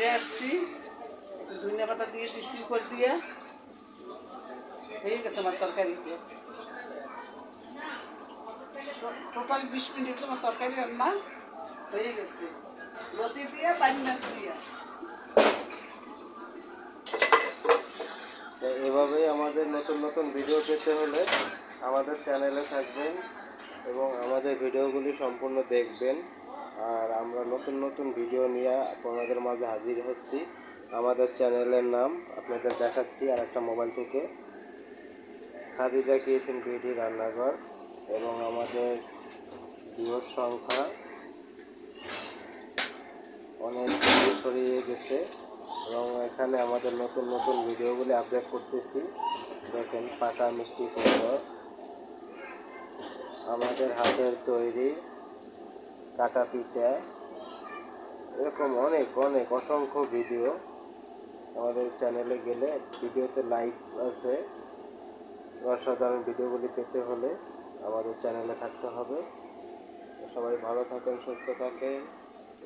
নিয়ে আসছি, ধনিয়া পাতা দিয়ে দিচ্ছি উপর দিয়ে, হয়ে গেছে আমার তরকারিতে। টোটাল 20 মিনিট আমার তরকারি রান্না হয়ে গেছে, লতি দিয়ে পানি মাছ দিয়ে। এভাবেই আমাদের নতুন নতুন ভিডিও পেতে হলে আমাদের চ্যানেলে থাকবেন এবং আমাদের ভিডিওগুলি সম্পূর্ণ দেখবেন। আর আমরা নতুন নতুন ভিডিও নিয়ে আপনাদের মাঝে হাজির হচ্ছি। আমাদের চ্যানেলের নাম আপনাদের দেখাচ্ছি আর একটা মোবাইল থেকে, খাদিজা কিচেন বিউটি রান্নাঘর, এবং আমাদের ভিউয়ার সংখ্যা অনেক ছড়িয়ে গেছে এবং এখানে আমাদের নতুন নতুন ভিডিওগুলি আপডেট করতেছি। দেখেন পাকা মিষ্টি কুমড়ো, আমাদের হাতের তৈরি কাটা পিঠা, এরকম অনেক অনেক অসংখ্য ভিডিও আমাদের চ্যানেলে গেলে ভিডিওতে লাইভ আছে। অসাধারণ ভিডিওগুলি পেতে হলে আমাদের চ্যানেলে থাকতে হবে। সবাই ভালো থাকেন, সুস্থ থাকেন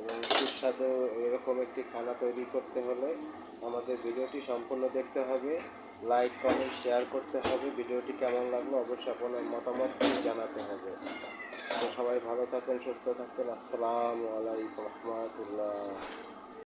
এবং সুস্বাদু এরকম একটি খানা তৈরি করতে হলে আমাদের ভিডিওটি সম্পূর্ণ দেখতে হবে, লাইক কমেন্ট শেয়ার করতে হবে। ভিডিওটি কেমন লাগলো অবশ্যই আপনার মতামত জানাতে হবে। তো সবাই ভালো থাকেন, সুস্থ থাকেন। আসসালামু আলাইকুম রহমতুল্লাহ।